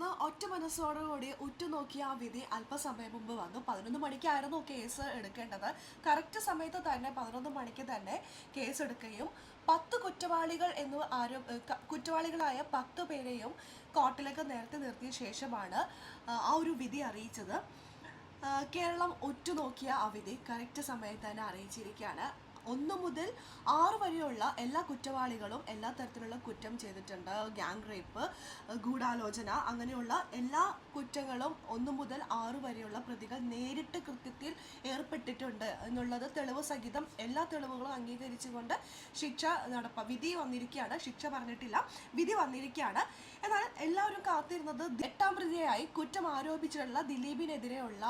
എന്ന് ഒറ്റ മനസ്സോടുകൂടി ഉറ്റുനോക്കിയ ആ വിധി അല്പസമയം മുമ്പ് വന്നു. 11 മണിക്കായിരുന്നു കേസ് എടുക്കേണ്ടത്. കറക്റ്റ് സമയത്ത് തന്നെ 11 മണിക്ക് തന്നെ കേസ് എടുക്കുകയും 10 കുറ്റവാളികൾ കുറ്റവാളികളായ 10 പേരെയും കോർട്ടിലേക്ക് നേരത്തെ നിർത്തിയ ശേഷമാണ് ആ ഒരു വിധി അറിയിച്ചത്. കേരളം ഉറ്റുനോക്കിയ ആ വിധി കറക്റ്റ് സമയത്ത് തന്നെ അറിയിച്ചിരിക്കുകയാണ്. 1 മുതൽ 6 വരെയുള്ള എല്ലാ കുറ്റവാളികളും എല്ലാ തരത്തിലുള്ള കുറ്റം ചെയ്തിട്ടുണ്ട്. ഗ്യാങ് റേപ്പ്, ഗൂഢാലോചന, അങ്ങനെയുള്ള എല്ലാ കുറ്റങ്ങളും 1 മുതൽ 6 വരെയുള്ള പ്രതികൾ നേരിട്ട് കൃത്യത്തിൽ ഏർപ്പെട്ടിട്ടുണ്ട് എന്നുള്ളത് തെളിവ് സഹിതം എല്ലാ തെളിവുകളും അംഗീകരിച്ചുകൊണ്ട് വിധി വന്നിരിക്കുകയാണ്. ശിക്ഷ പറഞ്ഞിട്ടില്ല, വിധി വന്നിരിക്കുകയാണ്. എന്നാൽ എല്ലാവരും കാത്തിരുന്നത് 8ാം പ്രതിയായി കുറ്റം ആരോപിച്ചിട്ടുള്ള ദിലീപിനെതിരെയുള്ള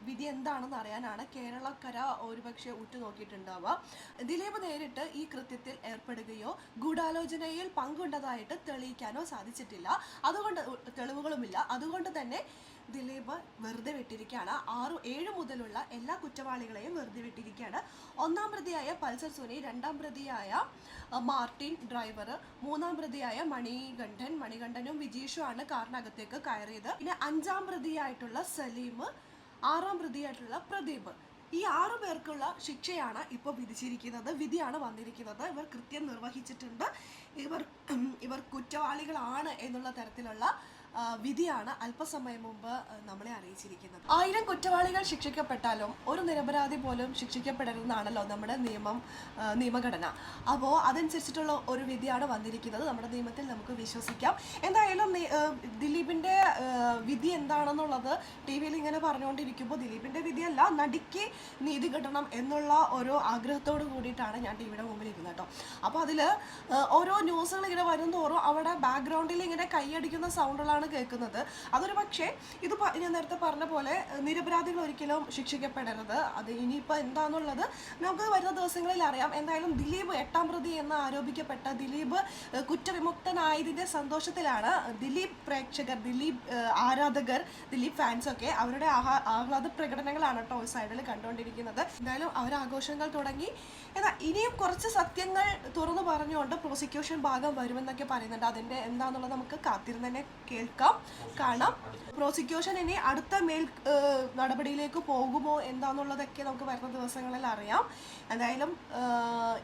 വിധി എന്താണെന്ന് അറിയാനാണ്. കേരളക്കര ഒരുപക്ഷെ ഉറ്റുനോക്കിയിട്ടുണ്ടാവുക. ദിലീപ് നേരിട്ട് ഈ കൃത്യത്തിൽ ഏർപ്പെടുകയോ ഗൂഢാലോചനയിൽ പങ്കുണ്ടതായിട്ട് തെളിയിക്കാനോ സാധിച്ചിട്ടില്ല. അതുകൊണ്ട് തെളിവുകളുമില്ല. അതുകൊണ്ട് തന്നെ ദിലീപ് വെറുതെ വിട്ടിരിക്കുകയാണ്. 6-7 മുതലുള്ള എല്ലാ കുറ്റവാളികളെയും വെറുതെ വിട്ടിരിക്കുകയാണ്. 1ാം പ്രതിയായ പൾസർ സുനി, 2ാം പ്രതിയായ മാർട്ടിൻ ഡ്രൈവർ, 3ാം പ്രതിയായ മണികണ്ഠനും വിജീഷുമാണ് കാറിനകത്തേക്ക് കയറിയത്. പിന്നെ 5ാം പ്രതിയായിട്ടുള്ള സലീം, 6ാം പ്രതിയായിട്ടുള്ള പ്രദീപ്, ഈ 6 പേർക്കുള്ള ശിക്ഷയാണ് ഇപ്പോൾ വിധിച്ചിരിക്കുന്നത്. വിധിയാണ് വന്നിരിക്കുന്നത്. ഇവർ കൃത്യം നിർവഹിച്ചിട്ടുണ്ട്, ഇവർ കുറ്റവാളികളാണ് എന്നുള്ള തരത്തിലുള്ള വിധിയാണ് അല്പസമയം മുമ്പ് നമ്മളെ അറിയിച്ചിരിക്കുന്നത്. 1000 കുറ്റവാളികൾ ശിക്ഷിക്കപ്പെട്ടാലും ഒരു നിരപരാധി പോലും ശിക്ഷിക്കപ്പെടരുതെന്നാണല്ലോ നമ്മുടെ നിയമഘടന. അപ്പോൾ അതനുസരിച്ചിട്ടുള്ള ഒരു വിധിയാണ് വന്നിരിക്കുന്നത്. നമ്മുടെ നിയമത്തിൽ നമുക്ക് വിശ്വസിക്കാം. എന്തായാലും ദിലീപിൻ്റെ വിധി എന്താണെന്നുള്ളത് ടി വിയിൽ ഇങ്ങനെ പറഞ്ഞുകൊണ്ടിരിക്കുമ്പോൾ ദിലീപിൻ്റെ വിധിയല്ല, നടിക്ക് നീതി കിട്ടണം എന്നുള്ള ഒരു ആഗ്രഹത്തോട് കൂടിയിട്ടാണ് ഞാൻ ടി വിയുടെ മുമ്പിൽ ഇരുന്നത് കേട്ടോ. അപ്പോൾ അതിൽ ഓരോ ന്യൂസുകൾ ഇങ്ങനെ വരുന്തോറും അവിടെ ബാക്ക്ഗ്രൗണ്ടിൽ ഇങ്ങനെ കൈയടിക്കുന്ന സൗണ്ടുകളാണ് കേൾക്കുന്നത്. അതൊരു പക്ഷേ ഇത് ഞാൻ നേരത്തെ പറഞ്ഞ പോലെ നിരപരാധികൾ ഒരിക്കലും ശിക്ഷിക്കപ്പെടരുത്. അത് ഇനിയിപ്പോൾ എന്താണെന്നുള്ളത് നമുക്ക് വരുന്ന ദിവസങ്ങളിൽ അറിയാം. എന്തായാലും ദിലീപ് 8ാം പ്രതി എന്ന് ആരോപിക്കപ്പെട്ട ദിലീപ് കുറ്റവിമുക്തനായതിൻ്റെ സന്തോഷത്തിലാണ് ദിലീപ് പ്രേക്ഷകർ, ദിലീപ് ആരാധകർ, ദിലീപ് ഫാൻസൊക്കെ അവരുടെ ആഹ്ലാദ പ്രകടനങ്ങളാണ് കേട്ടോ സൈഡിൽ കണ്ടുകൊണ്ടിരിക്കുന്നത്. എന്തായാലും അവരാഘോഷങ്ങൾ തുടങ്ങി. എന്നാൽ ഇനിയും കുറച്ച് സത്യങ്ങൾ തുറന്നു പറഞ്ഞുകൊണ്ട് പ്രോസിക്യൂഷൻ ഭാഗം വരുമെന്നൊക്കെ പറയുന്നുണ്ട്. അതിൻ്റെ എന്താണെന്നുള്ളത് നമുക്ക് കാത്തിരുന്ന് തന്നെ കാണാം. പ്രോസിക്യൂഷൻ ഇനി അടുത്ത നടപടിയിലേക്ക് പോകുമോ എന്താണെന്നുള്ളതൊക്കെ നമുക്ക് വരുന്ന ദിവസങ്ങളിൽ അറിയാം. എന്തായാലും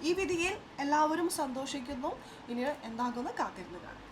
ഈ വിധിയിൽ എല്ലാവരും സന്തോഷിക്കുന്നു. ഇനി എന്താകുമെന്ന് കാത്തിരുന്ന് കാണാം.